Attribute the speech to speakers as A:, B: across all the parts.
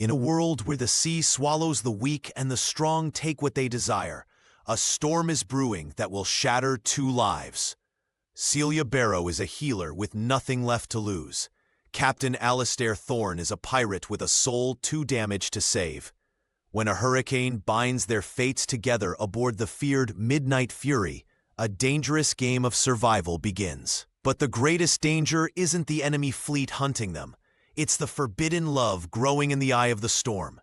A: In a world where the sea swallows the weak and the strong take what they desire, a storm is brewing that will shatter two lives. Celia Barrow is a healer with nothing left to lose. Captain Alistair Thorne is a pirate with a soul too damaged to save. When a hurricane binds their fates together aboard the feared Midnight Fury, a dangerous game of survival begins. But the greatest danger isn't the enemy fleet hunting them. It's the forbidden love growing in the eye of the storm.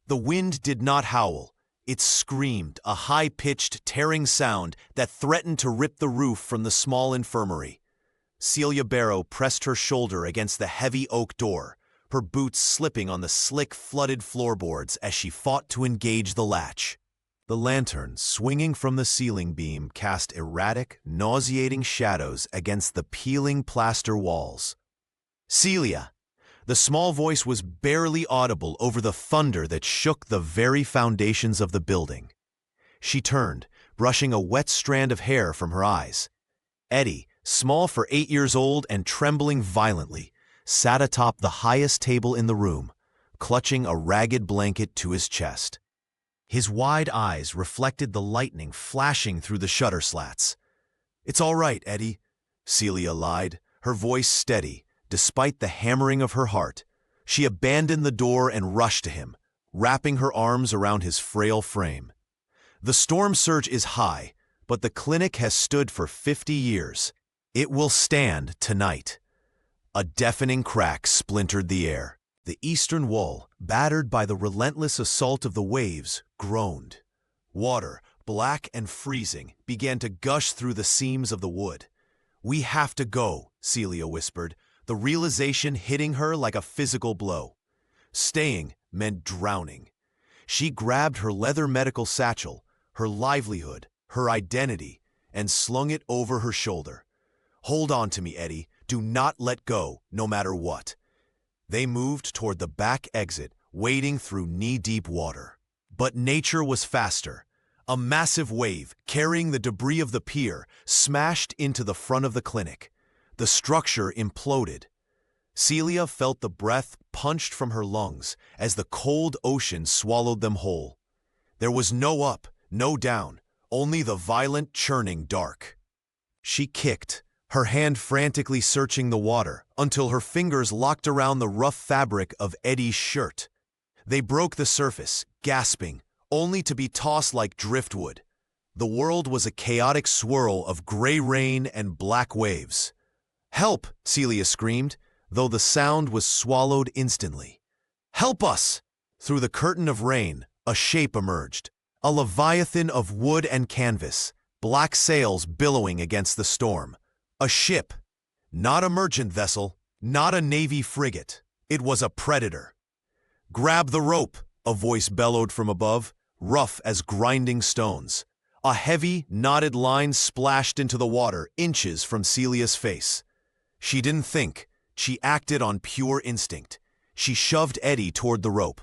A: The wind did not howl. It screamed, a high-pitched, tearing sound that threatened to rip the roof from the small infirmary. Celia Barrow pressed her shoulder against the heavy oak door, her boots slipping on the slick, flooded floorboards as she fought to engage the latch. The lantern, swinging from the ceiling beam, cast erratic, nauseating shadows against the peeling plaster walls. "Celia!" The small voice was barely audible over the thunder that shook the very foundations of the building. She turned, brushing a wet strand of hair from her eyes. Eddie, small for 8 years old and trembling violently, sat atop the highest table in the room, clutching a ragged blanket to his chest. His wide eyes reflected the lightning flashing through the shutter slats. "It's all right, Eddie," Celia lied, her voice steady. Despite the hammering of her heart, she abandoned the door and rushed to him, wrapping her arms around his frail frame. "The storm surge is high, but the clinic has stood for 50 years. It will stand tonight." A deafening crack splintered the air. The eastern wall, battered by the relentless assault of the waves, groaned. Water, black and freezing, began to gush through the seams of the wood. "We have to go," Celia whispered, the realization hitting her like a physical blow. Staying meant drowning. She grabbed her leather medical satchel, her livelihood, her identity, and slung it over her shoulder. "Hold on to me, Eddie. Do not let go, no matter what." They moved toward the back exit, wading through knee-deep water. But nature was faster. A massive wave, carrying the debris of the pier, smashed into the front of the clinic. The structure imploded. Celia felt the breath punched from her lungs as the cold ocean swallowed them whole. There was no up, no down, only the violent churning dark. She kicked, her hand frantically searching the water, until her fingers locked around the rough fabric of Eddie's shirt. They broke the surface, gasping, only to be tossed like driftwood. The world was a chaotic swirl of gray rain and black waves. "Help!" Celia screamed, though the sound was swallowed instantly. "Help us!" Through the curtain of rain, a shape emerged. A leviathan of wood and canvas, black sails billowing against the storm. A ship. Not a merchant vessel, not a Navy frigate. It was a predator. "Grab the rope," a voice bellowed from above, rough as grinding stones. A heavy, knotted line splashed into the water inches from Celia's face. She didn't think. She acted on pure instinct. She shoved Eddie toward the rope.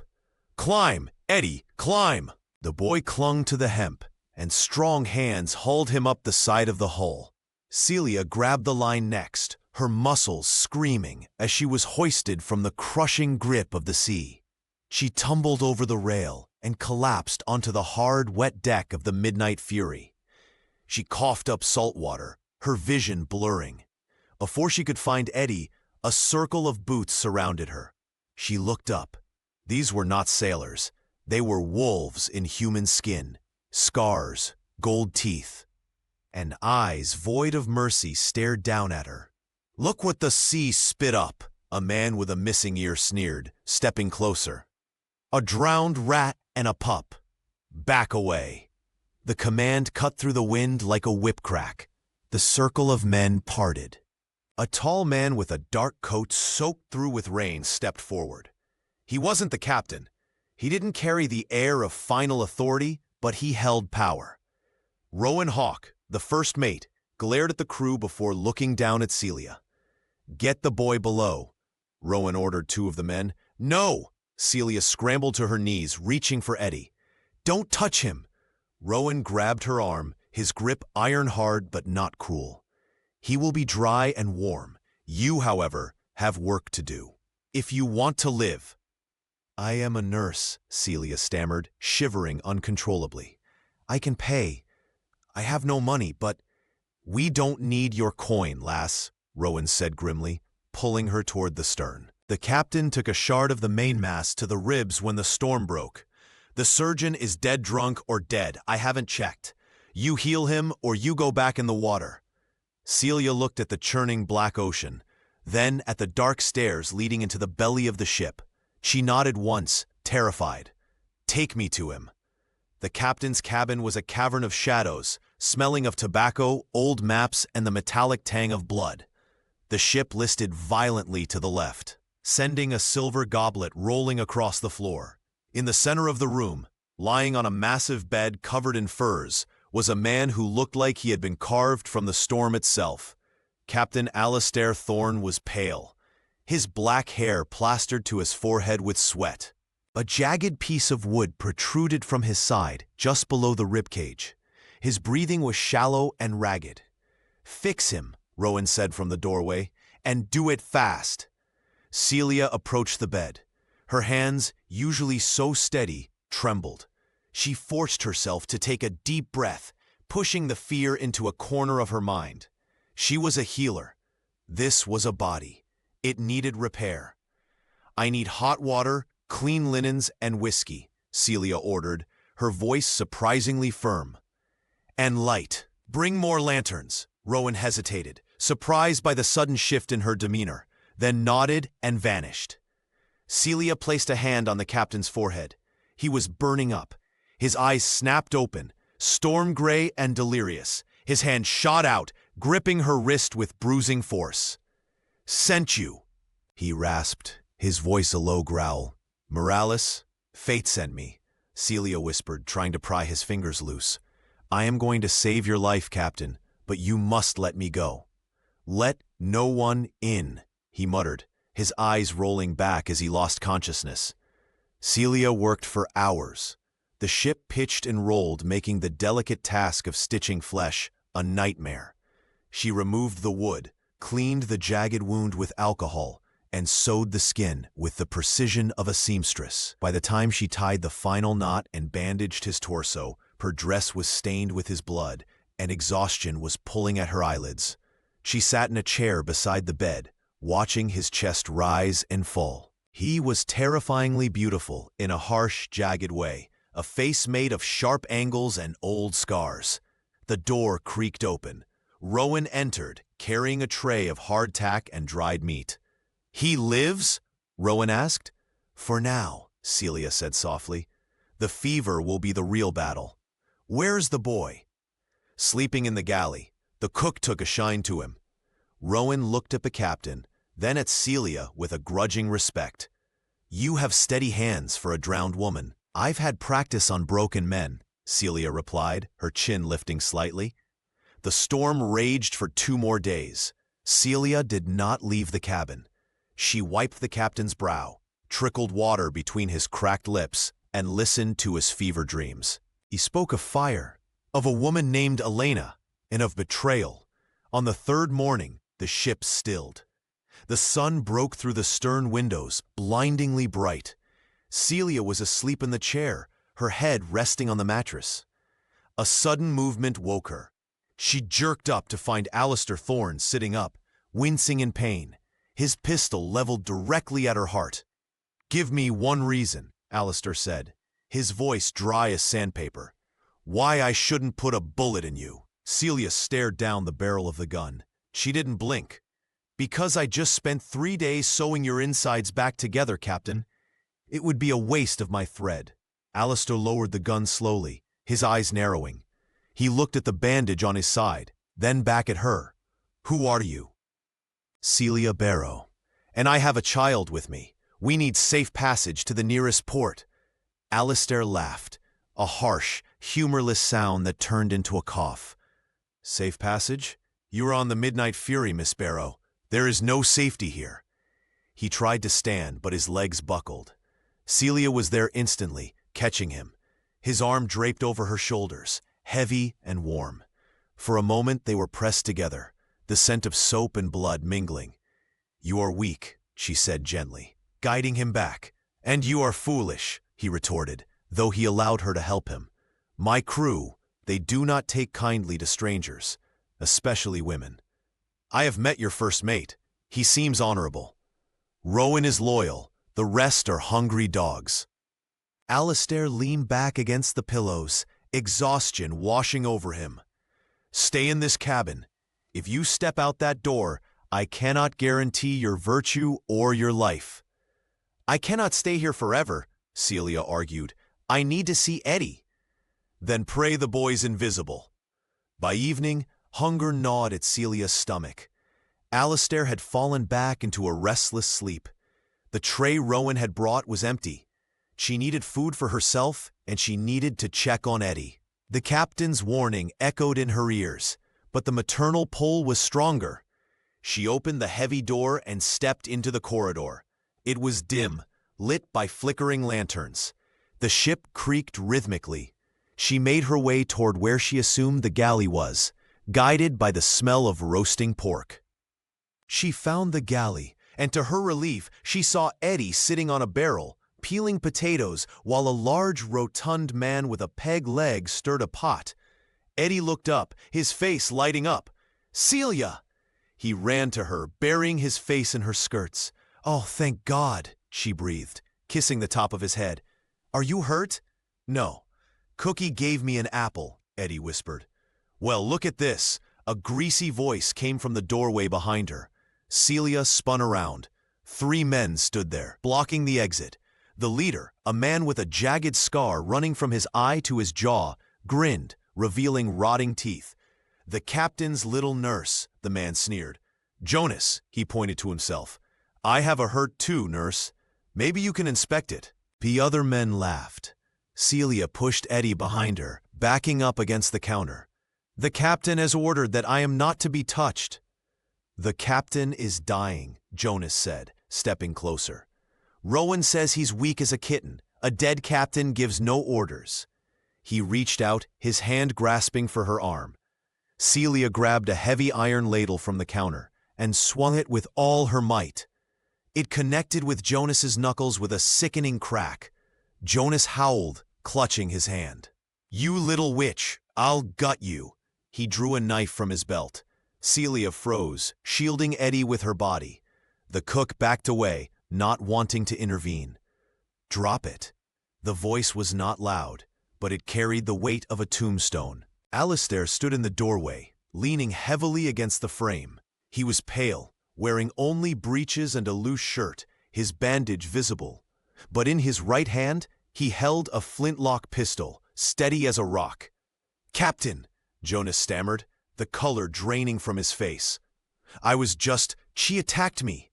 A: "Climb, Eddie, climb!" The boy clung to the hemp, and strong hands hauled him up the side of the hull. Celia grabbed the line next, her muscles screaming as she was hoisted from the crushing grip of the sea. She tumbled over the rail and collapsed onto the hard, wet deck of the Midnight Fury. She coughed up salt water, her vision blurring. Before she could find Eddie, a circle of boots surrounded her. She looked up. These were not sailors. They were wolves in human skin, scars, gold teeth, and eyes void of mercy stared down at her. "Look what the sea spit up," a man with a missing ear sneered, stepping closer. "A drowned rat and a pup. Back away." The command cut through the wind like a whip crack. The circle of men parted. A tall man with a dark coat soaked through with rain stepped forward. He wasn't the captain. He didn't carry the air of final authority, but he held power. Rowan Hawke, the first mate, glared at the crew before looking down at Celia. "Get the boy below," Rowan ordered two of the men. "No!" Celia scrambled to her knees, reaching for Eddie. "Don't touch him!" Rowan grabbed her arm, his grip iron-hard but not cruel. "He will be dry and warm. You, however, have work to do. If you want to live." I am a nurse, Celia stammered, shivering uncontrollably. I can pay. I have no money, but— We don't need your coin, lass, Rowan said grimly, pulling her toward the stern. The captain took a shard of the mainmast to the ribs when the storm broke. The surgeon is dead drunk or dead. I haven't checked. You heal him or you go back in the water. Celia looked at the churning black ocean, then at the dark stairs leading into the belly of the ship. She nodded once, terrified. Take me to him. The captain's cabin was a cavern of shadows, smelling of tobacco, old maps, and the metallic tang of blood. The ship listed violently to the left, sending a silver goblet rolling across the floor. In the center of the room, lying on a massive bed covered in furs, was a man who looked like he had been carved from the storm itself. Captain Alistair Thorne was pale, his black hair plastered to his forehead with sweat. A jagged piece of wood protruded from his side, just below the ribcage. His breathing was shallow and ragged. Fix him, Rowan said from the doorway, and do it fast. Celia approached the bed. Her hands, usually so steady, trembled. She forced herself to take a deep breath, pushing the fear into a corner of her mind. She was a healer. This was a body. It needed repair. I need hot water, clean linens, and whiskey, Celia ordered, her voice surprisingly firm. And light. Bring more lanterns. Rowan hesitated, surprised by the sudden shift in her demeanor, then nodded and vanished. Celia placed a hand on the captain's forehead. He was burning up. His eyes snapped open, storm gray and delirious. His hand shot out, gripping her wrist with bruising force. Sent you, he rasped, his voice a low growl. Morales, fate sent me, Celia whispered, trying to pry his fingers loose. I am going to save your life, Captain, but you must let me go. Let no one in, he muttered, his eyes rolling back as he lost consciousness. Celia worked for hours. The ship pitched and rolled, making the delicate task of stitching flesh a nightmare. She removed the wood, cleaned the jagged wound with alcohol, and sewed the skin with the precision of a seamstress. By the time she tied the final knot and bandaged his torso, her dress was stained with his blood, and exhaustion was pulling at her eyelids. She sat in a chair beside the bed, watching his chest rise and fall. He was terrifyingly beautiful in a harsh, jagged way, a face made of sharp angles and old scars. The door creaked open. Rowan entered, carrying a tray of hardtack and dried meat. He lives? Rowan asked. For now, Celia said softly. The fever will be the real battle. Where's the boy? Sleeping in the galley. The cook took a shine to him. Rowan looked at the captain, then at Celia with a grudging respect. You have steady hands for a drowned woman. I've had practice on broken men, Celia replied, her chin lifting slightly. The storm raged for 2 more days. Celia did not leave the cabin. She wiped the captain's brow, trickled water between his cracked lips, and listened to his fever dreams. He spoke of fire, of a woman named Elena, and of betrayal. On the 3rd morning, the ship stilled. The sun broke through the stern windows, blindingly bright. Celia was asleep in the chair, her head resting on the mattress. A sudden movement woke her. She jerked up to find Alistair Thorne sitting up, wincing in pain, his pistol leveled directly at her heart. Give me one reason, Alistair said, his voice dry as sandpaper. Why I shouldn't put a bullet in you. Celia stared down the barrel of the gun. She didn't blink. Because I just spent 3 days sewing your insides back together, Captain. It would be a waste of my thread. Alistair lowered the gun slowly, his eyes narrowing. He looked at the bandage on his side, then back at her. Who are you? Celia Barrow. And I have a child with me. We need safe passage to the nearest port. Alistair laughed, a harsh, humorless sound that turned into a cough. Safe passage? You are on the Midnight Fury, Miss Barrow. There is no safety here. He tried to stand, but his legs buckled. Celia was there instantly, catching him. His arm draped over her shoulders, heavy and warm. For a moment they were pressed together, the scent of soap and blood mingling. You are weak, she said gently, guiding him back. "And you are foolish," he retorted, though he allowed her to help him. "My crew, they do not take kindly to strangers, especially women. I have met your first mate. He seems honorable. Rowan is loyal, the rest are hungry dogs." Alistair leaned back against the pillows, exhaustion washing over him. "Stay in this cabin. If you step out that door, I cannot guarantee your virtue or your life." "I cannot stay here forever," Celia argued. "I need to see Eddie." "Then pray the boy's invisible." By evening, hunger gnawed at Celia's stomach. Alistair had fallen back into a restless sleep. The tray Rowan had brought was empty. She needed food for herself, and she needed to check on Eddie. The captain's warning echoed in her ears, but the maternal pull was stronger. She opened the heavy door and stepped into the corridor. It was dim, lit by flickering lanterns. The ship creaked rhythmically. She made her way toward where she assumed the galley was, guided by the smell of roasting pork. She found the galley, and to her relief, she saw Eddie sitting on a barrel, peeling potatoes, while a large, rotund man with a peg leg stirred a pot. Eddie looked up, his face lighting up. "Celia!" He ran to her, burying his face in her skirts. "Oh, thank God," she breathed, kissing the top of his head. "Are you hurt?" "No. Cookie gave me an apple," Eddie whispered. "Well, look at this." A greasy voice came from the doorway behind her. Celia spun around. 3 men stood there, blocking the exit. The leader, a man with a jagged scar running from his eye to his jaw, grinned, revealing rotting teeth. "The captain's little nurse," the man sneered. "Jonas," he pointed to himself. "I have a hurt too, nurse. Maybe you can inspect it." The other men laughed. Celia pushed Eddie behind her, backing up against the counter. "The captain has ordered that I am not to be touched." "The captain is dying," Jonas said, stepping closer. "Rowan says he's weak as a kitten. A dead captain gives no orders." He reached out, his hand grasping for her arm. Celia grabbed a heavy iron ladle from the counter and swung it with all her might. It connected with Jonas's knuckles with a sickening crack. Jonas howled, clutching his hand. "You little witch, I'll gut you." He drew a knife from his belt. Celia froze, shielding Eddie with her body. The cook backed away, not wanting to intervene. "Drop it." The voice was not loud, but it carried the weight of a tombstone. Alistair stood in the doorway, leaning heavily against the frame. He was pale, wearing only breeches and a loose shirt, his bandage visible. But in his right hand, he held a flintlock pistol, steady as a rock. "Captain," Jonas stammered, the color draining from his face. She attacked me."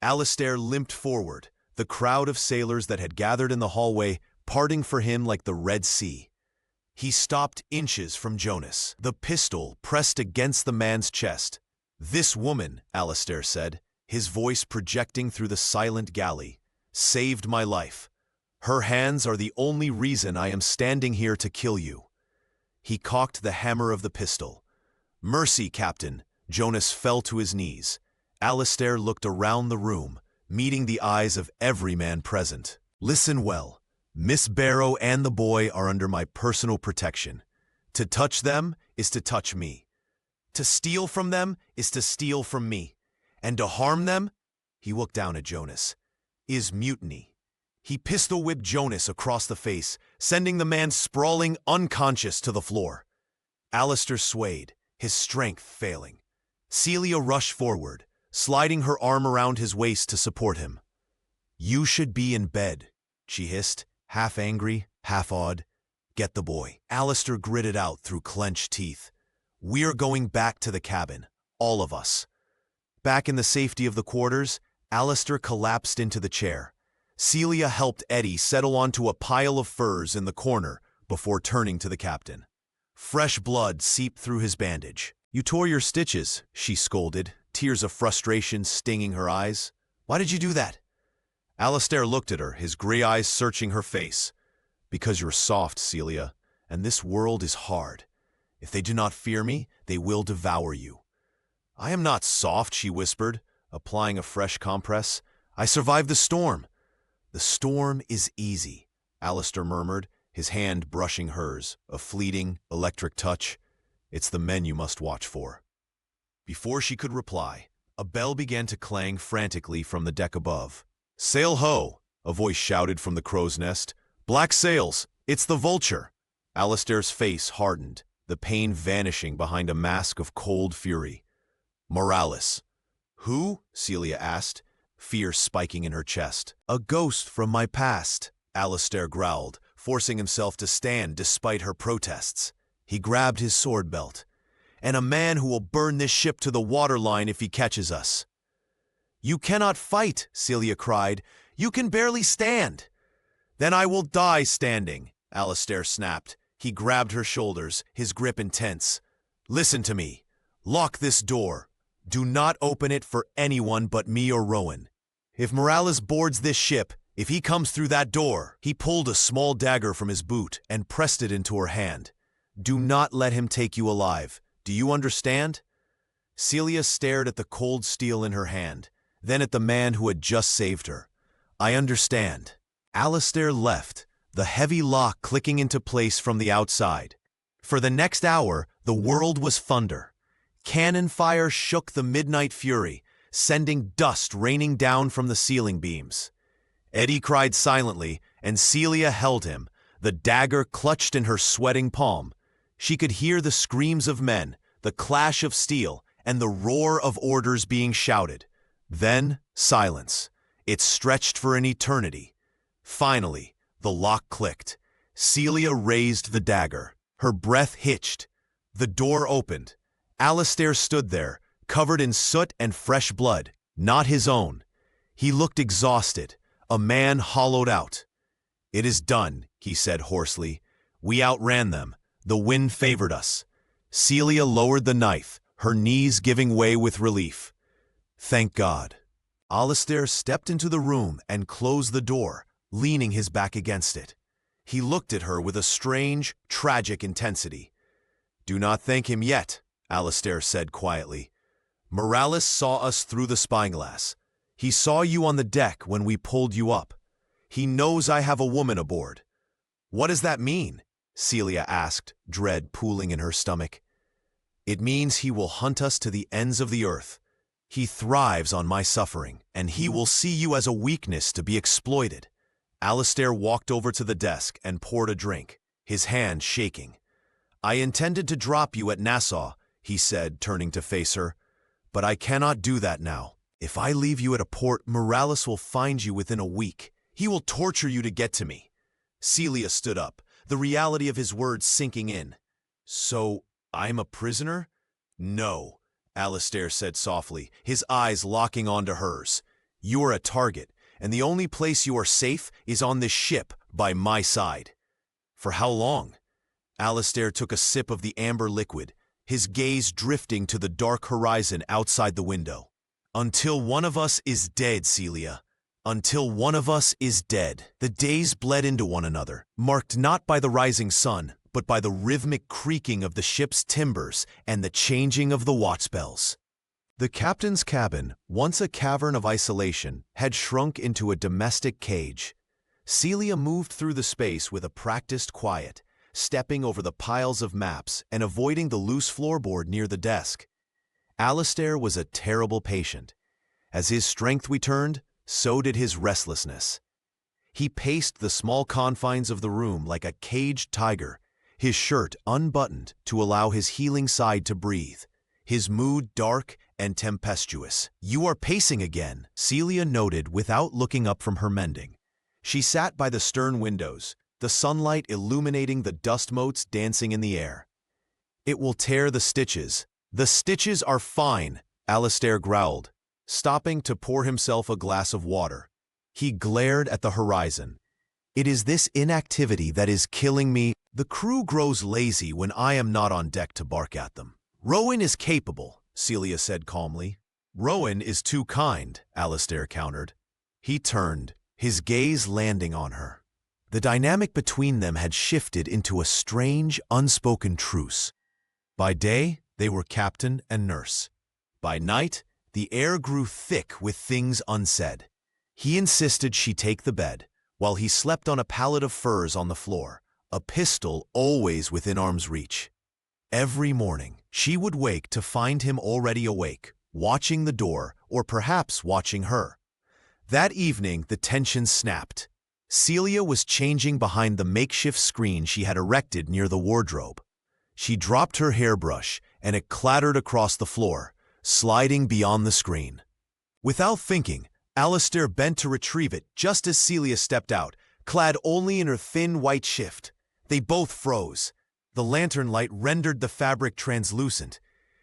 A: Alistair limped forward, the crowd of sailors that had gathered in the hallway parting for him like the Red Sea. He stopped inches from Jonas, the pistol pressed against the man's chest. "This woman," Alistair said, his voice projecting through the silent galley, "saved my life. Her hands are the only reason I am standing here to kill you." He cocked the hammer of the pistol. "Mercy, Captain." Jonas fell to his knees. Alistair looked around the room, meeting the eyes of every man present. "Listen well. Miss Barrow and the boy are under my personal protection. To touch them is to touch me. To steal from them is to steal from me. And to harm them," he looked down at Jonas, "is mutiny." He pistol-whipped Jonas across the face, sending the man sprawling unconscious to the floor. Alistair swayed, his strength failing. Celia rushed forward, sliding her arm around his waist to support him. "You should be in bed," she hissed, half angry, half awed. "Get the boy." Alistair gritted out through clenched teeth. "We're going back to the cabin, all of us." Back in the safety of the quarters, Alistair collapsed into the chair. Celia helped Eddie settle onto a pile of furs in the corner before turning to the captain. Fresh blood seeped through his bandage. "You tore your stitches," she scolded, tears of frustration stinging her eyes. "Why did you do that?" Alistair looked at her, his gray eyes searching her face. "Because you're soft, Celia, and this world is hard. If they do not fear me, they will devour you." "I am not soft," she whispered, applying a fresh compress. "I survived the storm." The storm is easy, Alistair murmured, his hand brushing hers, a fleeting, electric touch. It's the men you must watch for. Before she could reply, a bell began to clang frantically from the deck above. "Sail ho!" a voice shouted from the crow's nest. "Black sails! It's the Vulture!" Alistair's face hardened, the pain vanishing behind a mask of cold fury. "Morales." "Who?" Celia asked, fear spiking in her chest. "A ghost from my past," Alistair growled, forcing himself to stand despite her protests. He grabbed his sword belt. "And a man who will burn this ship to the waterline if he catches us." "You cannot fight," Celia cried. "You can barely stand." "Then I will die standing," Alistair snapped. He grabbed her shoulders, his grip intense. "Listen to me. Lock this door. Do not open it for anyone but me or Rowan. If Morales boards this ship, if he comes through that door—" He pulled a small dagger from his boot and pressed it into her hand. "Do not let him take you alive. Do you understand?" Celia stared at the cold steel in her hand, then at the man who had just saved her. "I understand." Alistair left, the heavy lock clicking into place from the outside. For the next hour, the world was thunder. Cannon fire shook the midnight fury, sending dust raining down from the ceiling beams. Eddie cried silently, and Celia held him, the dagger clutched in her sweating palm. She could hear the screams of men, the clash of steel, and the roar of orders being shouted. Then, silence. It stretched for an eternity. Finally, the lock clicked. Celia raised the dagger. Her breath hitched. The door opened. Alistair stood there, covered in soot and fresh blood, not his own. He looked exhausted, a man hollowed out. "It is done," he said hoarsely. "We outran them. The wind favored us." Celia lowered the knife, her knees giving way with relief. "Thank God." Alistair stepped into the room and closed the door, leaning his back against it. He looked at her with a strange, tragic intensity. "Do not thank him yet," Alistair said quietly. "Morales saw us through the spyglass. He saw you on the deck when we pulled you up. He knows I have a woman aboard." "What does that mean?" Celia asked, dread pooling in her stomach. "It means he will hunt us to the ends of the earth. He thrives on my suffering, and he will see you as a weakness to be exploited." Alistair walked over to the desk and poured a drink, his hand shaking. "I intended to drop you at Nassau," he said, turning to face her. "But I cannot do that now. If I leave you at a port, Morales will find you within a week. He will torture you to get to me." Celia stood up, the reality of his words sinking in. "So, I'm a prisoner?" "No," Alistair said softly, his eyes locking onto hers. "You are a target, and the only place you are safe is on this ship by my side." "For how long?" Alistair took a sip of the amber liquid, his gaze drifting to the dark horizon outside the window. "Until one of us is dead, Celia. Until one of us is dead." The days bled into one another, marked not by the rising sun, but by the rhythmic creaking of the ship's timbers and the changing of the watch bells. The captain's cabin, once a cavern of isolation, had shrunk into a domestic cage. Celia moved through the space with a practiced quiet, stepping over the piles of maps and avoiding the loose floorboard near the desk. Alistair was a terrible patient. As his strength returned, so did his restlessness. He paced the small confines of the room like a caged tiger, his shirt unbuttoned to allow his healing side to breathe, his mood dark and tempestuous. "You are pacing again," Celia noted without looking up from her mending. She sat by the stern windows, the sunlight illuminating the dust motes dancing in the air. "It will tear the stitches." "The stitches are fine," Alistair growled, stopping to pour himself a glass of water. He glared at the horizon. "It is this inactivity that is killing me. The crew grows lazy when I am not on deck to bark at them." "Rowan is capable," Celia said calmly. "Rowan is too kind," Alistair countered. He turned, his gaze landing on her. The dynamic between them had shifted into a strange, unspoken truce. By day, they were captain and nurse. By night, the air grew thick with things unsaid. He insisted she take the bed, while he slept on a pallet of furs on the floor, a pistol always within arm's reach. Every morning, she would wake to find him already awake, watching the door, or perhaps watching her. That evening, the tension snapped. Celia was changing behind the makeshift screen she had erected near the wardrobe. She dropped her hairbrush, and it clattered across the floor, sliding beyond the screen. Without thinking, Alistair bent to retrieve it just as Celia stepped out, clad only in her thin white shift. They both froze. The lantern light rendered the fabric translucent.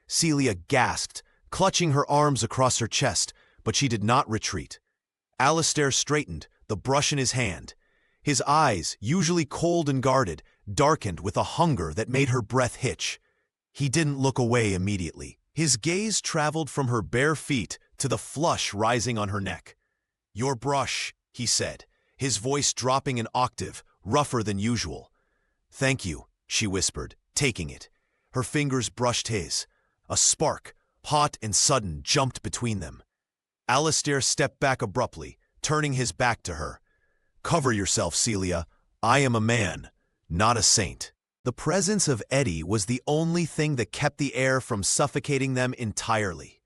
A: Celia gasped, clutching her arms across her chest, but she did not retreat. Alistair straightened, the brush in his hand. His eyes, usually cold and guarded, darkened with a hunger that made her breath hitch. He didn't look away immediately. His gaze traveled from her bare feet to the flush rising on her neck. "Your brush," he said, his voice dropping an octave, rougher than usual. "Thank you," she whispered, taking it. Her fingers brushed his. A spark, hot and sudden, jumped between them. Alistair stepped back abruptly, turning his back to her. "Cover yourself, Celia. I am a man, not a saint." The presence of Eddie was the only thing that kept the air from suffocating them entirely.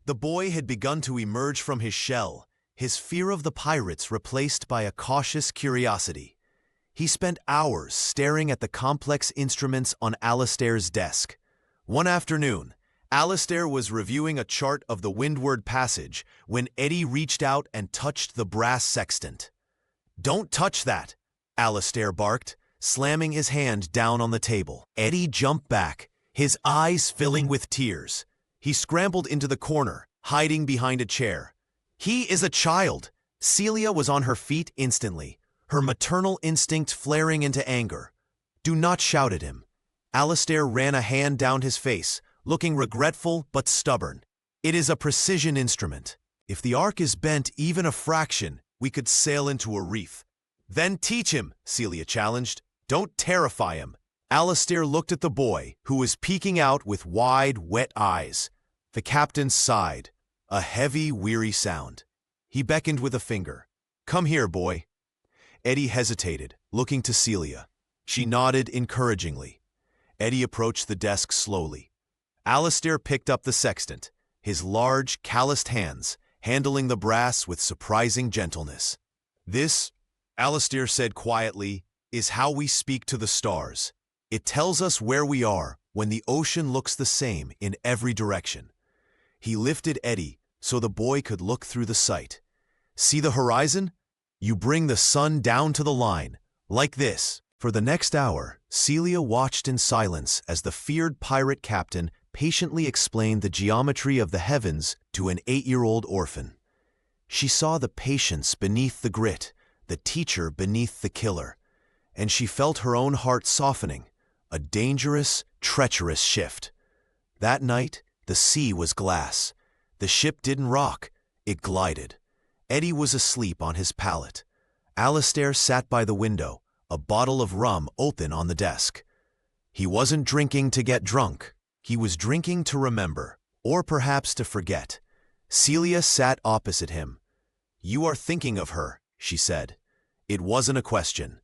A: The boy had begun to emerge from his shell, his fear of the pirates replaced by a cautious curiosity. He spent hours staring at the complex instruments on Alistair's desk. One afternoon, Alistair was reviewing a chart of the Windward Passage when Eddie reached out and touched the brass sextant. "Don't touch that," Alistair barked, slamming his hand down on the table. Eddie jumped back, his eyes filling with tears. He scrambled into the corner, hiding behind a chair. "He is a child." Celia was on her feet instantly, her maternal instinct flaring into anger. "Do not shout at him." Alistair ran a hand down his face, looking regretful but stubborn. "It is a precision instrument. If the arc is bent even a fraction, we could sail into a reef." "Then teach him," Celia challenged. "Don't terrify him." Alistair looked at the boy, who was peeking out with wide, wet eyes. The captain sighed, a heavy, weary sound. He beckoned with a finger. "Come here, boy." Eddie hesitated, looking to Celia. She nodded encouragingly. Eddie approached the desk slowly. Alistair picked up the sextant, his large, calloused hands handling the brass with surprising gentleness. "This," Alistair said quietly, "is how we speak to the stars. It tells us where we are when the ocean looks the same in every direction." He lifted Eddie so the boy could look through the sight. "See the horizon? You bring the sun down to the line, like this." For the next hour, Celia watched in silence as the feared pirate captain patiently explained the geometry of the heavens to an 8-year-old orphan. She saw the patience beneath the grit, the teacher beneath the killer, and she felt her own heart softening, a dangerous, treacherous shift. That night, the sea was glass. The ship didn't rock, it glided. Eddie was asleep on his pallet. Alistair sat by the window, a bottle of rum open on the desk. He wasn't drinking to get drunk. He was drinking to remember, or perhaps to forget. Celia sat opposite him. "You are thinking of her," she said. It wasn't a question.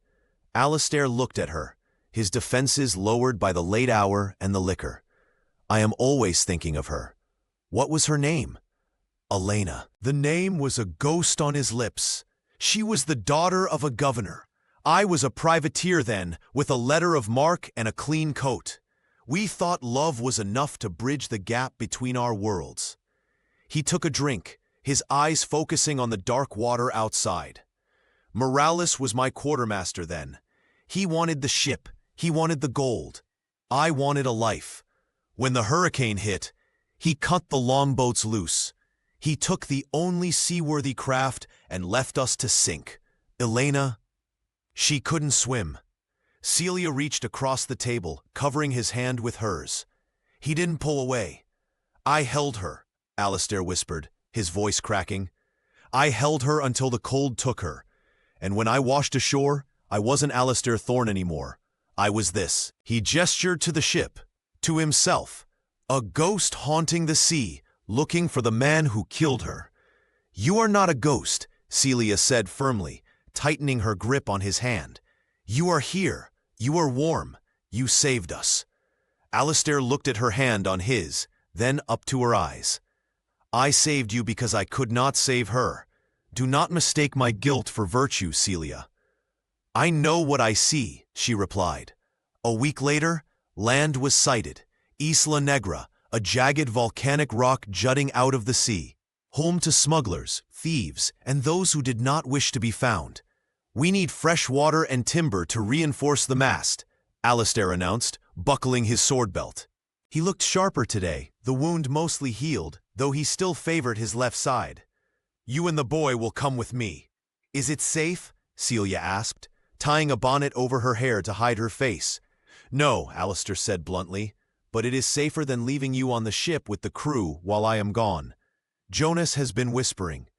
A: Alistair looked at her, his defenses lowered by the late hour and the liquor. "I am always thinking of her." "What was her name?" "Elena." The name was a ghost on his lips. She was the daughter of a governor. I was a privateer then, with a letter of marque and a clean coat. We thought love was enough to bridge the gap between our worlds. He took a drink, his eyes focusing on the dark water outside. "Morales was my quartermaster then. He wanted the ship, he wanted the gold. I wanted a life. When the hurricane hit, he cut the longboats loose. He took the only seaworthy craft and left us to sink. Elena, she couldn't swim." Celia reached across the table, covering his hand with hers. He didn't pull away. "I held her," Alistair whispered, his voice cracking. "I held her until the cold took her. And when I washed ashore, I wasn't Alistair Thorne anymore. I was this." He gestured to the ship, to himself, a ghost haunting the sea, looking for the man who killed her. "You are not a ghost," Celia said firmly, tightening her grip on his hand. "You are here. You are warm. You saved us." Alistair looked at her hand on his, then up to her eyes. "I saved you because I could not save her. Do not mistake my guilt for virtue, Celia." "I know what I see," she replied. A week later, land was sighted. Isla Negra, a jagged volcanic rock jutting out of the sea, home to smugglers, thieves, and those who did not wish to be found. "We need fresh water and timber to reinforce the mast," Alistair announced, buckling his sword belt. He looked sharper today, the wound mostly healed, though he still favored his left side. "You and the boy will come with me." "Is it safe?" Celia asked, tying a bonnet over her hair to hide her face. "No," Alistair said bluntly, "but it is safer than leaving you on the ship with the crew while I am gone. Jonas has been whispering.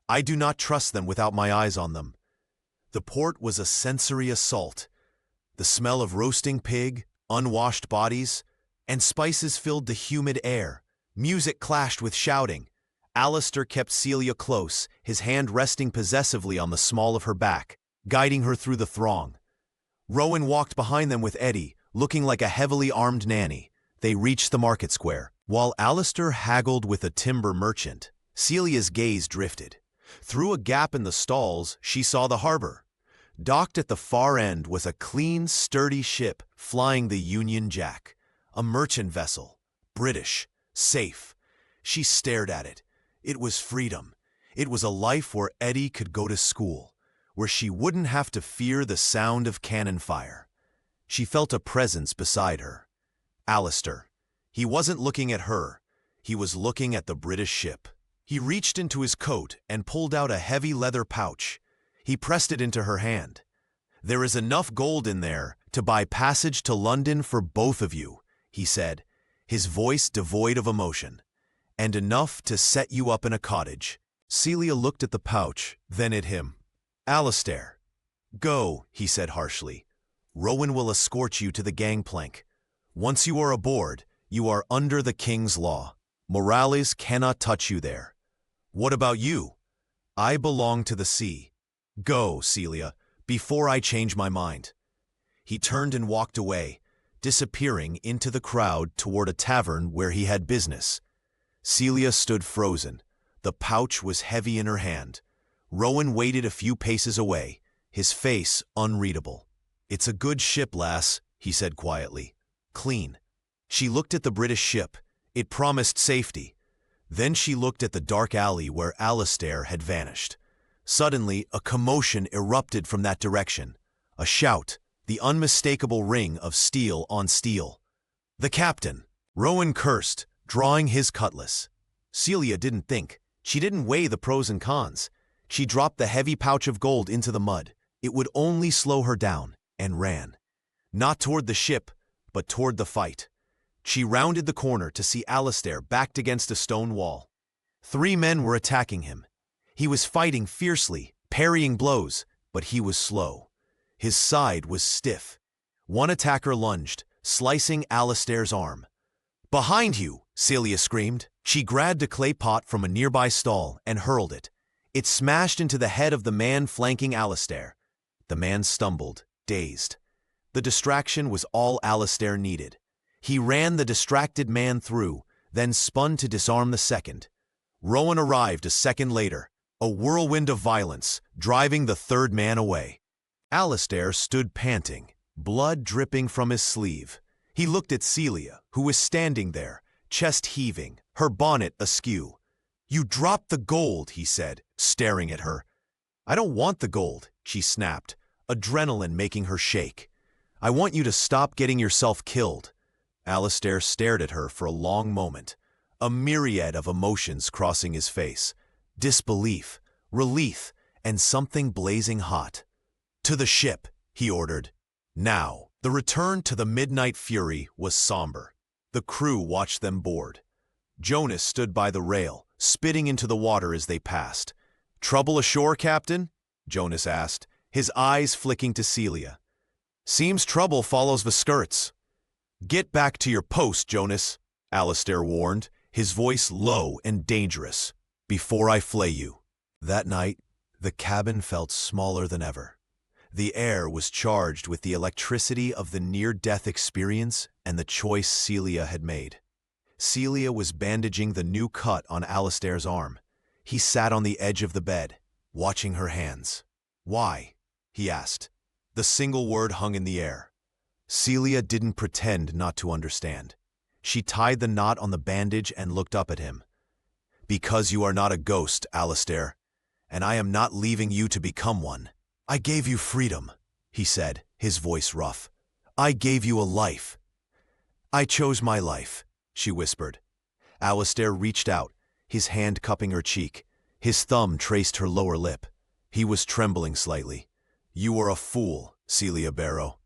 A: I do not trust them without my eyes on them." The port was a sensory assault. The smell of roasting pig, unwashed bodies, and spices filled the humid air. Music clashed with shouting. Alistair kept Celia close, his hand resting possessively on the small of her back, guiding her through the throng. Rowan walked behind them with Eddie, looking like a heavily armed nanny. They reached the market square. While Alistair haggled with a timber merchant, Celia's gaze drifted. Through a gap in the stalls, she saw the harbor. Docked at the far end was a clean, sturdy ship flying the Union Jack. A merchant vessel. British. Safe. She stared at it. It was freedom. It was a life where Eddie could go to school, where she wouldn't have to fear the sound of cannon fire. She felt a presence beside her. Alistair. He wasn't looking at her. He was looking at the British ship. He reached into his coat and pulled out a heavy leather pouch. He pressed it into her hand. "There is enough gold in there to buy passage to London for both of you," he said, his voice devoid of emotion. "And enough to set you up in a cottage." Celia looked at the pouch, then at him. "Alistair." "Go," he said harshly. "Rowan will escort you to the gangplank. Once you are aboard, you are under the king's law. Morales cannot touch you there. What about you? I belong to the sea. Go, Celia, before I change my mind." He turned and walked away, disappearing into the crowd toward a tavern where he had business. Celia stood frozen. The pouch was heavy in her hand. Rowan waited a few paces away, his face unreadable. "It's a good ship, lass," he said quietly. "Clean." She looked at the British ship. It promised safety. Then she looked at the dark alley where Alistair had vanished. Suddenly, a commotion erupted from that direction. A shout, the unmistakable ring of steel on steel. "The captain!" Rowan cursed, drawing his cutlass. Celia didn't think. She didn't weigh the pros and cons. She dropped the heavy pouch of gold into the mud. It would only slow her down, and ran. Not toward the ship, but toward the fight. She rounded the corner to see Alistair backed against a stone wall. 3 men were attacking him. He was fighting fiercely, parrying blows, but he was slow. His side was stiff. One attacker lunged, slicing Alistair's arm. "Behind you!" Celia screamed. She grabbed a clay pot from a nearby stall and hurled it. It smashed into the head of the man flanking Alistair. The man stumbled, dazed. The distraction was all Alistair needed. He ran the distracted man through, then spun to disarm the second. Rowan arrived a second later, a whirlwind of violence, driving the third man away. Alistair stood panting, blood dripping from his sleeve. He looked at Celia, who was standing there, chest heaving, her bonnet askew. "You dropped the gold," he said, staring at her. "I don't want the gold," she snapped, adrenaline making her shake. "I want you to stop getting yourself killed." Alistair stared at her for a long moment, a myriad of emotions crossing his face. Disbelief, relief, and something blazing hot. "To the ship," he ordered. Now, the return to the Midnight Fury was somber. The crew watched them board. Jonas stood by the rail, spitting into the water as they passed. "Trouble ashore, Captain?" Jonas asked, his eyes flicking to Celia. "Seems trouble follows the skirts." "Get back to your post, Jonas," Alistair warned, his voice low and dangerous, "before I flay you." That night, The cabin felt smaller than ever. The air was charged with the electricity of the near-death experience and the choice Celia had made. Celia was bandaging the new cut on Alistair's arm. He sat on the edge of the bed, watching her hands. "Why?" he asked. The single word hung in the air. Celia didn't pretend not to understand. She tied the knot on the bandage and looked up at him. "Because you are not a ghost, Alistair, and I am not leaving you to become one. I gave you freedom," he said, his voice rough. "I gave you a life." "I chose my life," she whispered. Alistair reached out, his hand cupping her cheek. His thumb traced her lower lip. He was trembling slightly. "You are a fool, Celia Barrow.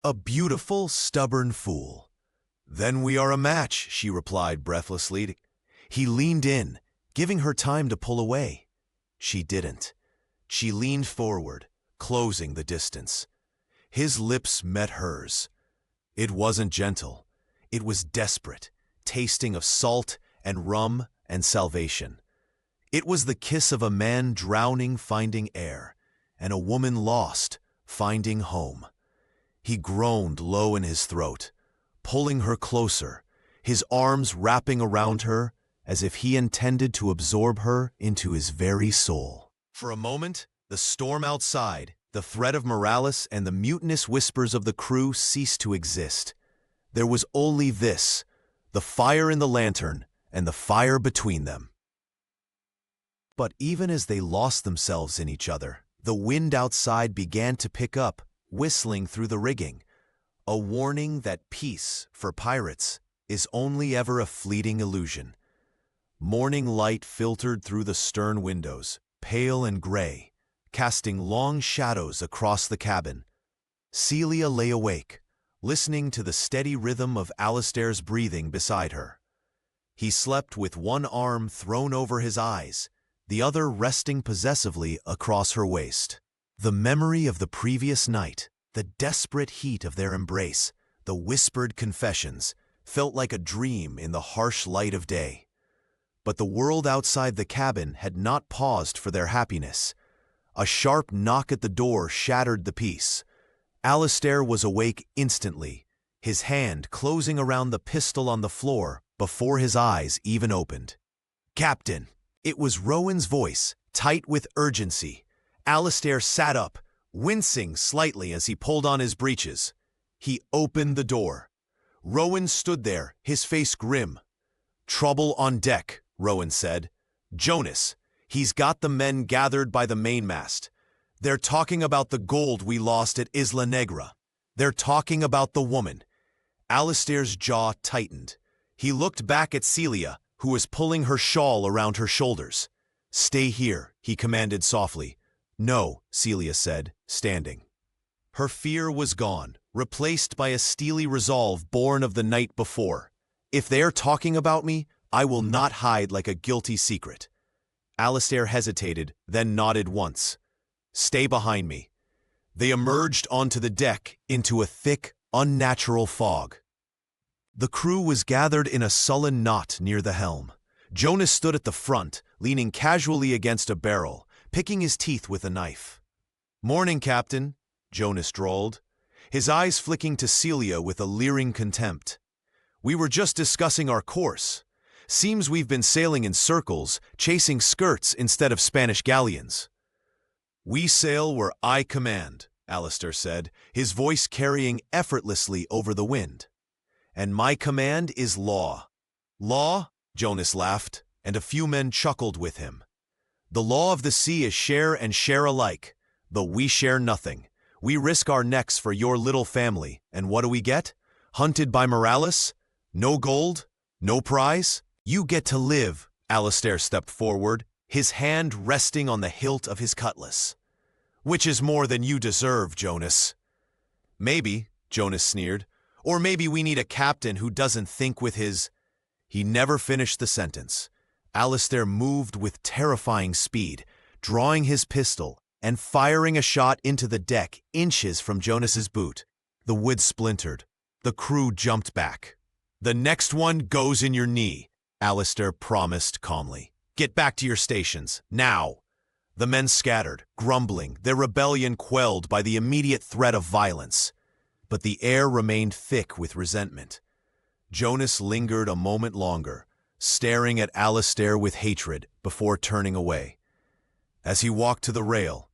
A: A beautiful, stubborn fool." "Then we are a match," she replied breathlessly. He leaned in, giving her time to pull away. She didn't. She leaned forward, closing the distance. His lips met hers. It wasn't gentle. It was desperate, tasting of salt and rum and salvation. It was the kiss of a man drowning, finding air, and a woman lost, finding home. He groaned low in his throat, pulling her closer, his arms wrapping around her as if he intended to absorb her into his very soul. For a moment, the storm outside, the threat of Morales, and the mutinous whispers of the crew ceased to exist. There was only this, the fire in the lantern and the fire between them. But even as they lost themselves in each other, the wind outside began to pick up, whistling through the rigging, a warning that peace, for pirates, is only ever a fleeting illusion. Morning light filtered through the stern windows, pale and gray, casting long shadows across the cabin. Celia lay awake, listening to the steady rhythm of Alistair's breathing beside her. He slept with one arm thrown over his eyes, the other resting possessively across her waist. The memory of the previous night, the desperate heat of their embrace, the whispered confessions, felt like a dream in the harsh light of day. But the world outside the cabin had not paused for their happiness. A sharp knock at the door shattered the peace. Alistair was awake instantly, his hand closing around the pistol on the floor before his eyes even opened. "Captain!" It was Rowan's voice, tight with urgency. Alistair sat up, wincing slightly as he pulled on his breeches. He opened the door. Rowan stood there, his face grim. "Trouble on deck," Rowan said. "Jonas, he's got the men gathered by the mainmast. They're talking about the gold we lost at Isla Negra. They're talking about the woman." Alistair's jaw tightened. He looked back at Celia, who was pulling her shawl around her shoulders. "Stay here," he commanded softly. "No," Celia said, standing. Her fear was gone, replaced by a steely resolve born of the night before. "If they're talking about me, I will not hide like a guilty secret." Alistair hesitated, then nodded once. "Stay behind me." They emerged onto the deck into a thick, unnatural fog. The crew was gathered in a sullen knot near the helm. Jonas stood at the front, leaning casually against a barrel, picking his teeth with a knife. "Morning, Captain," Jonas drawled, his eyes flicking to Celia with a leering contempt. "We were just discussing our course. Seems we've been sailing in circles, chasing skirts instead of Spanish galleons." "We sail where I command," Alistair said, his voice carrying effortlessly over the wind. "And my command is law." "Law?" Jonas laughed, and a few men chuckled with him. "The law of the sea is share and share alike, but we share nothing. We risk our necks for your little family, and what do we get? Hunted by Morales? No gold? No prize? You get to live." Alistair stepped forward, his hand resting on the hilt of his cutlass. "Which is more than you deserve, Jonas." "Maybe," Jonas sneered. "Or maybe we need a captain who doesn't think with his—" He never finished the sentence. Alistair moved with terrifying speed, drawing his pistol and firing a shot into the deck inches from Jonas's boot. The wood splintered. The crew jumped back. "The next one goes in your knee," Alistair promised calmly. "Get back to your stations, now." The men scattered, grumbling, their rebellion quelled by the immediate threat of violence. But the air remained thick with resentment. Jonas lingered a moment longer, staring at Alistair with hatred before turning away. As he walked to the rail,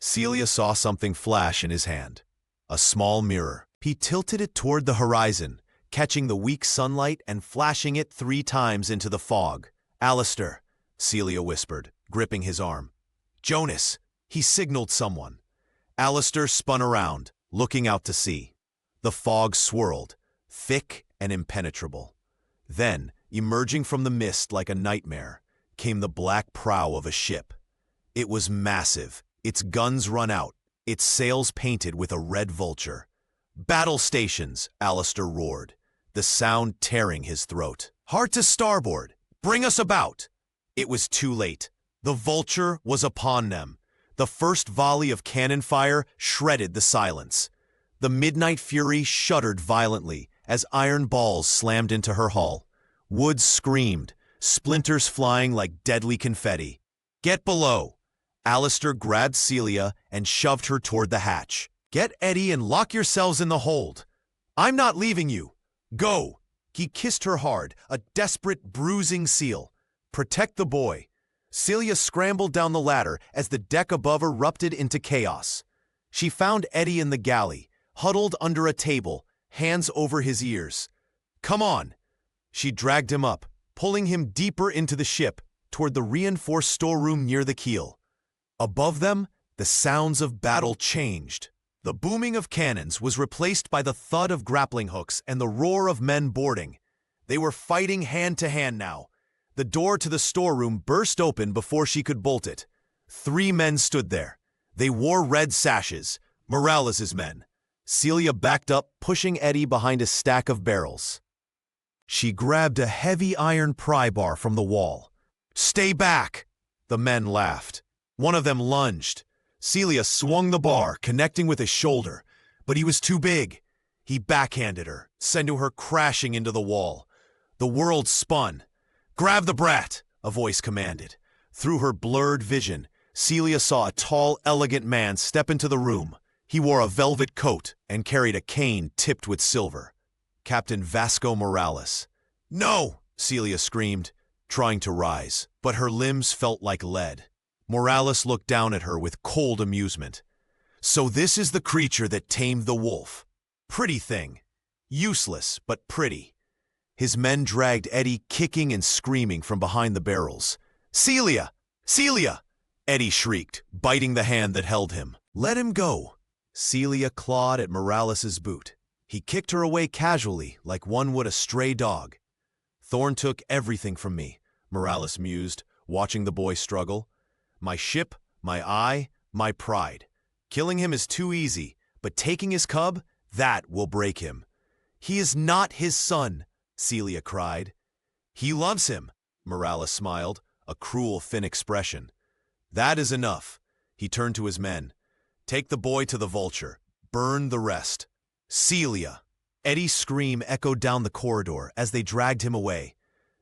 A: Celia saw something flash in his hand. A small mirror. He tilted it toward the horizon, catching the weak sunlight and flashing it 3 times into the fog. "Alistair," Celia whispered, gripping his arm. "Jonas!" He signaled someone. Alistair spun around, looking out to sea. The fog swirled, thick and impenetrable. Then, emerging from the mist like a nightmare, came the black prow of a ship. It was massive, its guns run out, its sails painted with a red vulture. "Battle stations!" Alistair roared, the sound tearing his throat. "Hard to starboard! Bring us about!" It was too late. The vulture was upon them. The first volley of cannon fire shredded the silence. The midnight fury shuddered violently as iron balls slammed into her hull. Wood screamed, splinters flying like deadly confetti. "Get below!" Alistair grabbed Celia and shoved her toward the hatch. "Get Eddie and lock yourselves in the hold. I'm not leaving you. Go!" He kissed her hard, a desperate, bruising seal. "Protect the boy." Celia scrambled down the ladder as the deck above erupted into chaos. She found Eddie in the galley, huddled under a table, hands over his ears. "Come on!" She dragged him up, pulling him deeper into the ship, toward the reinforced storeroom near the keel. Above them, the sounds of battle changed. The booming of cannons was replaced by the thud of grappling hooks and the roar of men boarding. They were fighting hand to hand now. The door to the storeroom burst open before she could bolt it. 3 men stood there. They wore red sashes, Morales' men. Celia backed up, pushing Eddie behind a stack of barrels. She grabbed a heavy iron pry bar from the wall. "Stay back!" The men laughed. One of them lunged. Celia swung the bar, connecting with his shoulder, but he was too big. He backhanded her, sending her crashing into the wall. The world spun. "Grab the brat!" a voice commanded. Through her blurred vision, Celia saw a tall, elegant man step into the room. He wore a velvet coat and carried a cane tipped with silver. Captain Vasco Morales. "No!" Celia screamed, trying to rise, but her limbs felt like lead. Morales looked down at her with cold amusement. "So this is the creature that tamed the wolf. Pretty thing. Useless, but pretty." His men dragged Eddie kicking and screaming from behind the barrels. "Celia! Celia!" Eddie shrieked, biting the hand that held him. "Let him go." Celia clawed at Morales' boot. He kicked her away casually, like one would a stray dog. "Thorn took everything from me," Morales mused, watching the boy struggle. "My ship, my eye, my pride. Killing him is too easy, but taking his cub, that will break him." "He is not his son," Celia cried. "He loves him," Morales smiled, a cruel, thin expression. "That is enough." He turned to his men. "Take the boy to the vulture. Burn the rest." "Celia!" Eddie's scream echoed down the corridor as they dragged him away.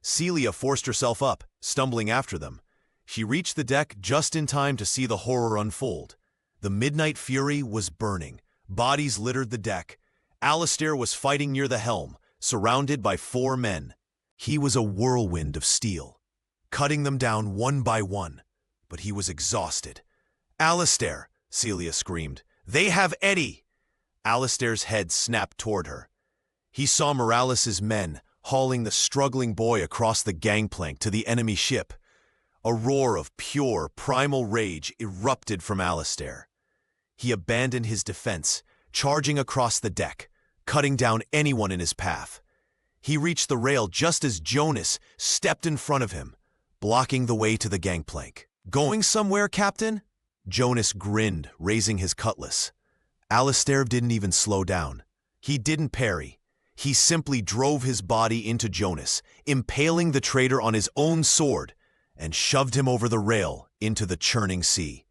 A: Celia forced herself up, stumbling after them. She reached the deck just in time to see the horror unfold. The midnight fury was burning. Bodies littered the deck. Alistair was fighting near the helm, surrounded by 4 men. He was a whirlwind of steel, cutting them down one by one, but he was exhausted. "Alistair!" Celia screamed. "They have Eddie!" Alistair's head snapped toward her. He saw Morales' men hauling the struggling boy across the gangplank to the enemy ship. A roar of pure, primal rage erupted from Alistair. He abandoned his defense, charging across the deck, cutting down anyone in his path. He reached the rail just as Jonas stepped in front of him, blocking the way to the gangplank. "Going somewhere, Captain?" Jonas grinned, raising his cutlass. Alistair didn't even slow down. He didn't parry. He simply drove his body into Jonas, impaling the traitor on his own sword, and shoved him over the rail into the churning sea.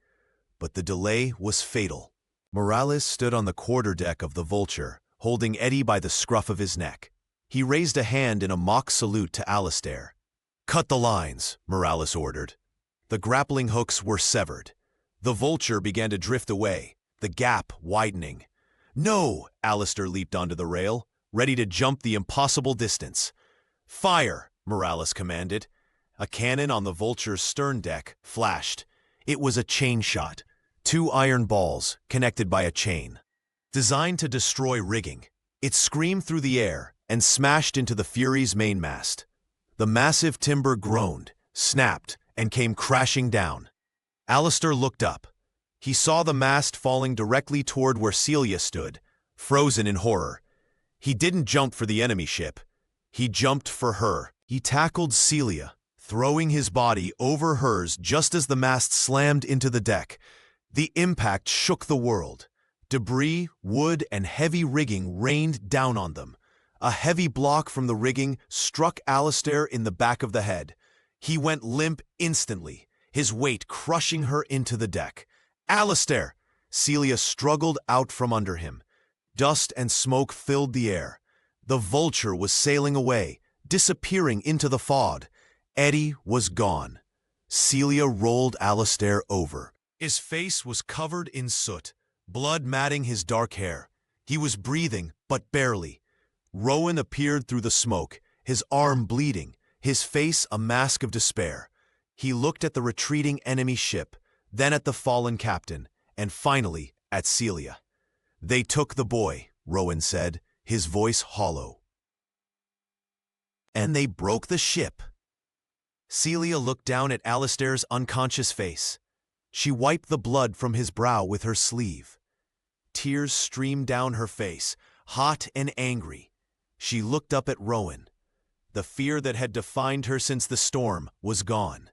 A: But the delay was fatal. Morales stood on the quarterdeck of the Vulture, holding Eddie by the scruff of his neck. He raised a hand in a mock salute to Alistair. "Cut the lines," Morales ordered. The grappling hooks were severed. The vulture began to drift away, the gap widening. "No!" Alistair leaped onto the rail, ready to jump the impossible distance. "Fire!" Morales commanded. A cannon on the vulture's stern deck flashed. It was a chain shot. 2 iron balls, connected by a chain. Designed to destroy rigging, it screamed through the air and smashed into the Fury's mainmast. The massive timber groaned, snapped, and came crashing down. Alistair looked up. He saw the mast falling directly toward where Celia stood, frozen in horror. He didn't jump for the enemy ship. He jumped for her. He tackled Celia, throwing his body over hers just as the mast slammed into the deck. The impact shook the world. Debris, wood, and heavy rigging rained down on them. A heavy block from the rigging struck Alistair in the back of the head. He went limp instantly, his weight crushing her into the deck. "Alistair!" Celia struggled out from under him. Dust and smoke filled the air. The vulture was sailing away, disappearing into the fog. Eddie was gone. Celia rolled Alistair over. His face was covered in soot, blood matting his dark hair. He was breathing, but barely. Rowan appeared through the smoke, his arm bleeding, his face a mask of despair. He looked at the retreating enemy ship, then at the fallen captain, and finally at Celia. "They took the boy," Rowan said, his voice hollow. "And they broke the ship." Celia looked down at Alistair's unconscious face. She wiped the blood from his brow with her sleeve. Tears streamed down her face, hot and angry. She looked up at Rowan. The fear that had defined her since the storm was gone.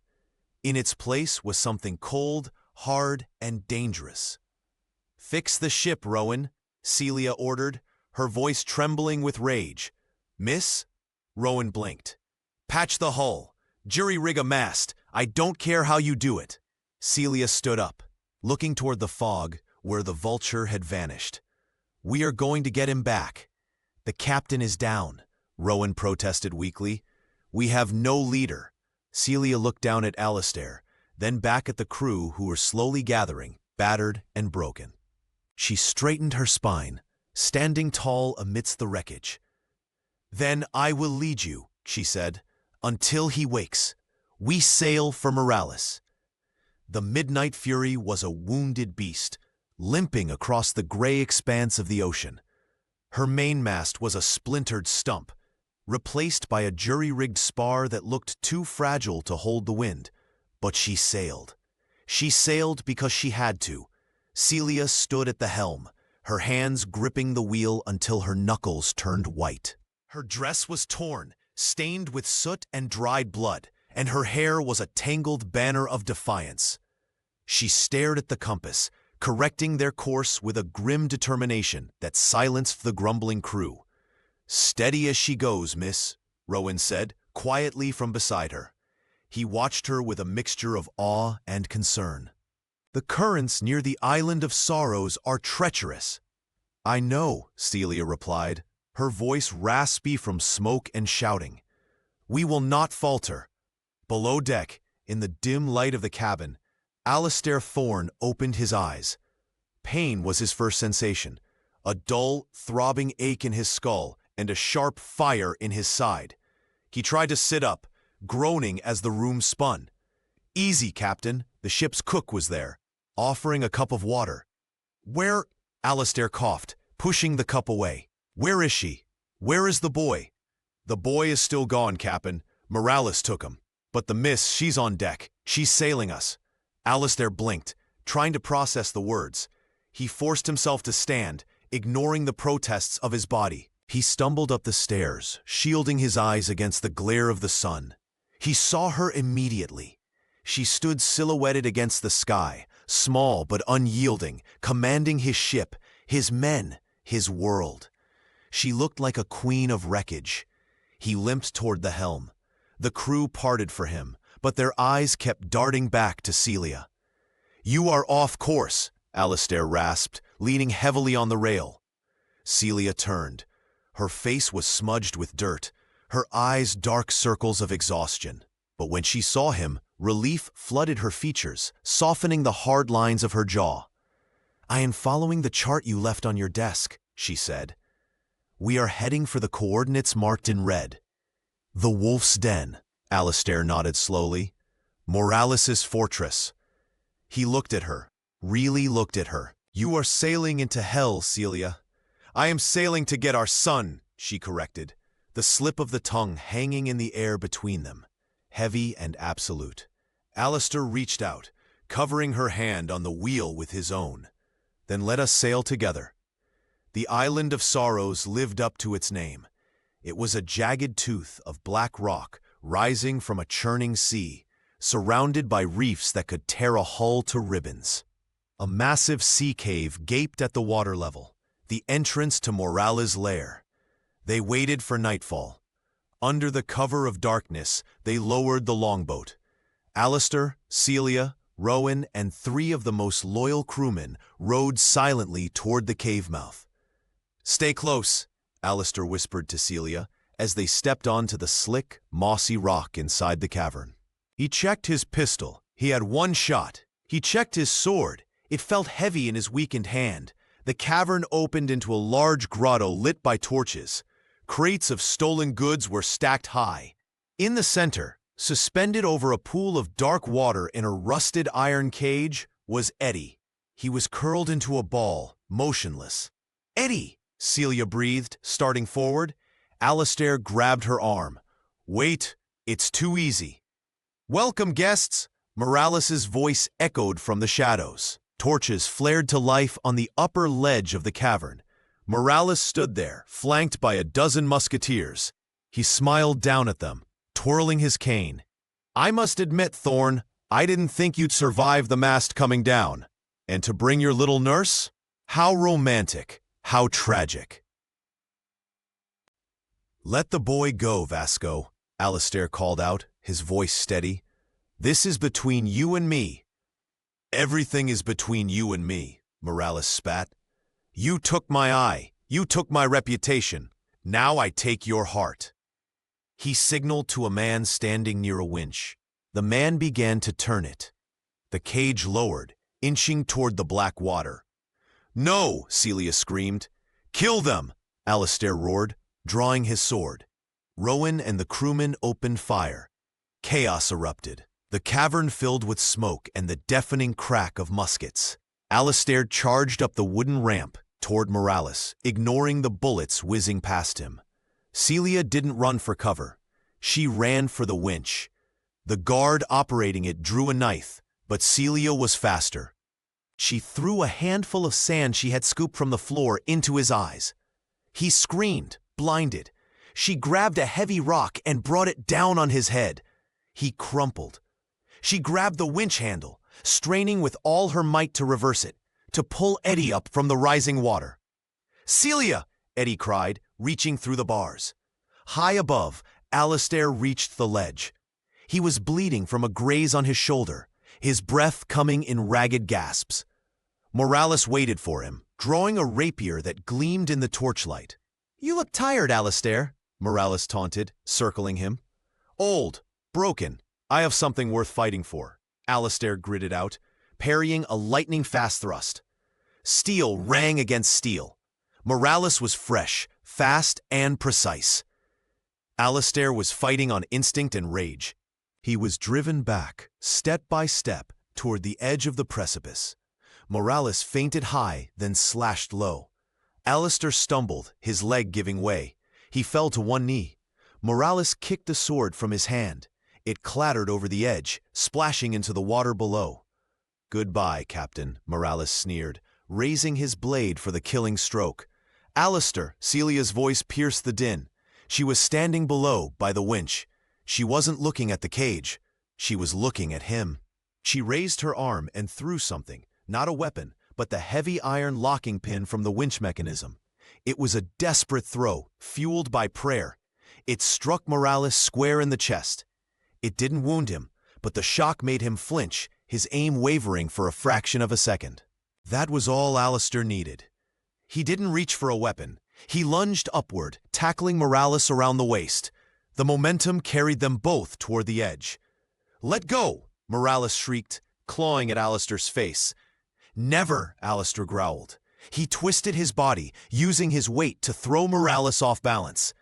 A: In its place was something cold, hard, and dangerous. "Fix the ship, Rowan," Celia ordered, her voice trembling with rage. "Miss?" Rowan blinked. "Patch the hull. Jury-rig a mast. I don't care how you do it." Celia stood up, looking toward the fog where the vulture had vanished. "We are going to get him back." "The captain is down," Rowan protested weakly. "We have no leader." Celia looked down at Alistair, then back at the crew who were slowly gathering, battered and broken. She straightened her spine, standing tall amidst the wreckage. "Then I will lead you," she said, "until he wakes. We sail for Morales." The Midnight Fury was a wounded beast, limping across the gray expanse of the ocean. Her mainmast was a splintered stump, replaced by a jury-rigged spar that looked too fragile to hold the wind. But she sailed. She sailed because she had to. Celia stood at the helm, her hands gripping the wheel until her knuckles turned white. Her dress was torn, stained with soot and dried blood, and her hair was a tangled banner of defiance. She stared at the compass, correcting their course with a grim determination that silenced the grumbling crew. "Steady as she goes, miss," Rowan said, quietly from beside her. He watched her with a mixture of awe and concern. "The currents near the Island of Sorrows are treacherous." "I know," Celia replied, her voice raspy from smoke and shouting. "We will not falter." Below deck, in the dim light of the cabin, Alistair Thorne opened his eyes. Pain was his first sensation, a dull, throbbing ache in his skull and a sharp fire in his side. He tried to sit up, groaning as the room spun. "Easy, Captain," the ship's cook was there, offering a cup of water. "Where?" Alistair coughed, pushing the cup away. "Where is she? Where is the boy?" "The boy is still gone, Captain. Morales took him. But the miss, she's on deck. She's sailing us." Alistair blinked, trying to process the words. He forced himself to stand, ignoring the protests of his body. He stumbled up the stairs, shielding his eyes against the glare of the sun. He saw her immediately. She stood silhouetted against the sky, small but unyielding, commanding his ship, his men, his world. She looked like a queen of wreckage. He limped toward the helm. The crew parted for him, but their eyes kept darting back to Celia. "You are off course," Alistair rasped, leaning heavily on the rail. Celia turned. Her face was smudged with dirt, her eyes dark circles of exhaustion. But when she saw him, Relief flooded her features, softening the hard lines of her jaw. "I am following the chart you left on your desk," she said. "We are heading for the coordinates marked in red." "The Wolf's Den," Alistair nodded slowly. "Morales' fortress." He looked at her, really looked at her. "You are sailing into hell, Celia." "I am sailing to get our son," she corrected, the slip of the tongue hanging in the air between them, heavy and absolute. Alistair reached out, covering her hand on the wheel with his own. "Then let us sail together." The Island of Sorrows lived up to its name. It was a jagged tooth of black rock rising from a churning sea, surrounded by reefs that could tear a hull to ribbons. A massive sea cave gaped at the water level, the entrance to Morales' lair. They waited for nightfall. Under the cover of darkness, they lowered the longboat. Alistair, Celia, Rowan, and 3 of the most loyal crewmen rowed silently toward the cave mouth. "Stay close," Alistair whispered to Celia as they stepped onto the slick, mossy rock inside the cavern. He checked his pistol. He had 1 shot. He checked his sword. It felt heavy in his weakened hand. The cavern opened into a large grotto lit by torches. Crates of stolen goods were stacked high. In the center, suspended over a pool of dark water in a rusted iron cage, was Eddie. He was curled into a ball, motionless. "Eddie!" Celia breathed, starting forward. Alistair grabbed her arm. "Wait, it's too easy." "Welcome, guests!" Morales' voice echoed from the shadows. Torches flared to life on the upper ledge of the cavern. Morales stood there, flanked by a dozen musketeers. He smiled down at them, twirling his cane. "I must admit, Thorn, I didn't think you'd survive the mast coming down. And to bring your little nurse? How romantic, how tragic." "Let the boy go, Vasco," Alistair called out, his voice steady. "This is between you and me." "Everything is between you and me," Morales spat. "You took my eye. You took my reputation. Now I take your heart." He signaled to a man standing near a winch. The man began to turn it. The cage lowered, inching toward the black water. "No!" Celia screamed. "Kill them!" Alistair roared, drawing his sword. Rowan and the crewmen opened fire. Chaos erupted. The cavern filled with smoke and the deafening crack of muskets. Alistair charged up the wooden ramp toward Morales, ignoring the bullets whizzing past him. Celia didn't run for cover. She ran for the winch. The guard operating it drew a knife, but Celia was faster. She threw a handful of sand she had scooped from the floor into his eyes. He screamed, blinded. She grabbed a heavy rock and brought it down on his head. He crumpled. She grabbed the winch handle, straining with all her might to reverse it, to pull Eddie up from the rising water. "Celia!" Eddie cried, reaching through the bars. High above, Alistair reached the ledge. He was bleeding from a graze on his shoulder, his breath coming in ragged gasps. Morales waited for him, drawing a rapier that gleamed in the torchlight. "You look tired, Alistair," Morales taunted, circling him. "Old, broken. I have something worth fighting for," Alistair gritted out, parrying a lightning-fast thrust. Steel rang against steel. Morales was fresh, fast, and precise. Alistair was fighting on instinct and rage. He was driven back, step by step, toward the edge of the precipice. Morales feinted high, then slashed low. Alistair stumbled, his leg giving way. He fell to one knee. Morales kicked the sword from his hand. It clattered over the edge, splashing into the water below. "Goodbye, Captain," Morales sneered, raising his blade for the killing stroke. "Alistair," Celia's voice pierced the din. She was standing below, by the winch. She wasn't looking at the cage. She was looking at him. She raised her arm and threw something, not a weapon, but the heavy iron locking pin from the winch mechanism. It was a desperate throw, fueled by prayer. It struck Morales square in the chest. It didn't wound him, but the shock made him flinch, his aim wavering for a fraction of a second. That was all Alistair needed. He didn't reach for a weapon. He lunged upward, tackling Morales around the waist. The momentum carried them both toward the edge. "Let go!" Morales shrieked, clawing at Alistair's face. "Never," Alistair growled. He twisted his body, using his weight to throw Morales off balance.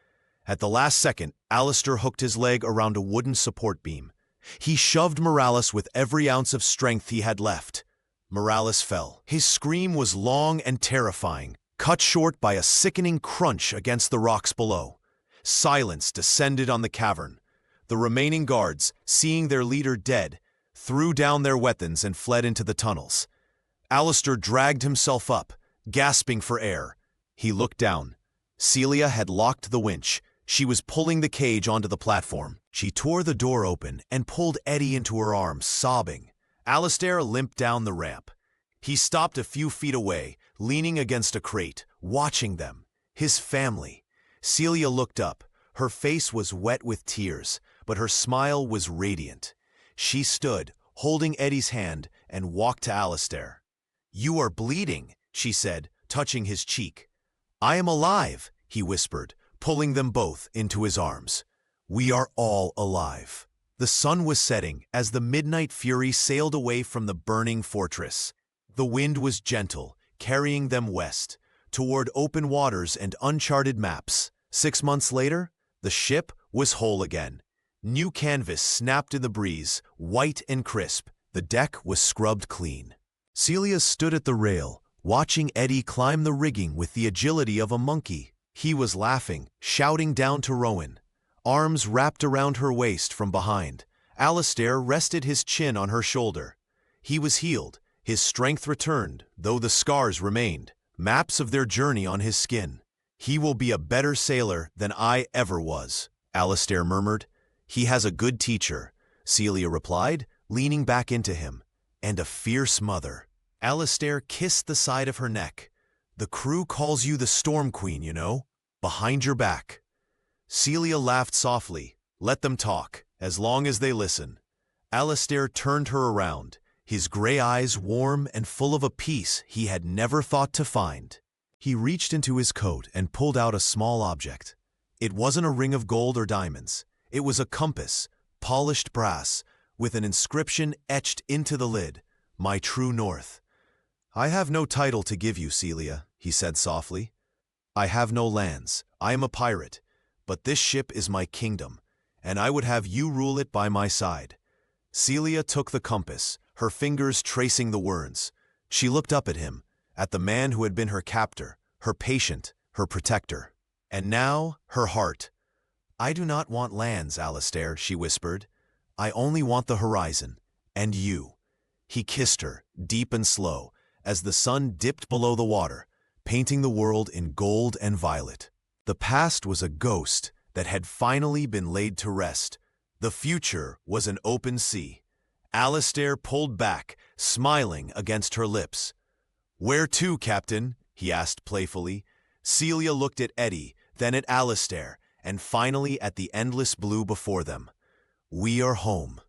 A: At the last second, Alistair hooked his leg around a wooden support beam. He shoved Morales with every ounce of strength he had left. Morales fell. His scream was long and terrifying, cut short by a sickening crunch against the rocks below. Silence descended on the cavern. The remaining guards, seeing their leader dead, threw down their weapons and fled into the tunnels. Alistair dragged himself up, gasping for air. He looked down. Celia had locked the winch. She was pulling the cage onto the platform. She tore the door open and pulled Eddie into her arms, sobbing. Alistair limped down the ramp. He stopped a few feet away, leaning against a crate, watching them. His family. Celia looked up. Her face was wet with tears, but her smile was radiant. She stood, holding Eddie's hand, and walked to Alistair. "You are bleeding," she said, touching his cheek. "I am alive," he whispered, pulling them both into his arms. "We are all alive." The sun was setting as the midnight fury sailed away from the burning fortress. The wind was gentle, carrying them west, toward open waters and uncharted maps. 6 months later, the ship was whole again. New canvas snapped in the breeze, white and crisp. The deck was scrubbed clean. Celia stood at the rail, watching Eddie climb the rigging with the agility of a monkey. He was laughing, shouting down to Rowan. Arms wrapped around her waist from behind. Alistair rested his chin on her shoulder. He was healed. His strength returned, though the scars remained, maps of their journey on his skin. "He will be a better sailor than I ever was," Alistair murmured. "He has a good teacher," Celia replied, leaning back into him. "And a fierce mother." Alistair kissed the side of her neck. "The crew calls you the Storm Queen, you know, behind your back." Celia laughed softly. "Let them talk, as long as they listen." Alistair turned her around, his gray eyes warm and full of a peace he had never thought to find. He reached into his coat and pulled out a small object. It wasn't a ring of gold or diamonds. It was a compass, polished brass, with an inscription etched into the lid, "My true north." "I have no title to give you, Celia," he said softly. "I have no lands. I am a pirate. But this ship is my kingdom, and I would have you rule it by my side." Celia took the compass, her fingers tracing the words. She looked up at him, at the man who had been her captor, her patient, her protector. And now, her heart. "I do not want lands, Alistair," she whispered. "I only want the horizon, and you." He kissed her, deep and slow, as the sun dipped below the water, painting the world in gold and violet. The past was a ghost that had finally been laid to rest. The future was an open sea. Alistair pulled back, smiling against her lips. "Where to, Captain?" he asked playfully. Celia looked at Eddie, then at Alistair, and finally at the endless blue before them. "We are home."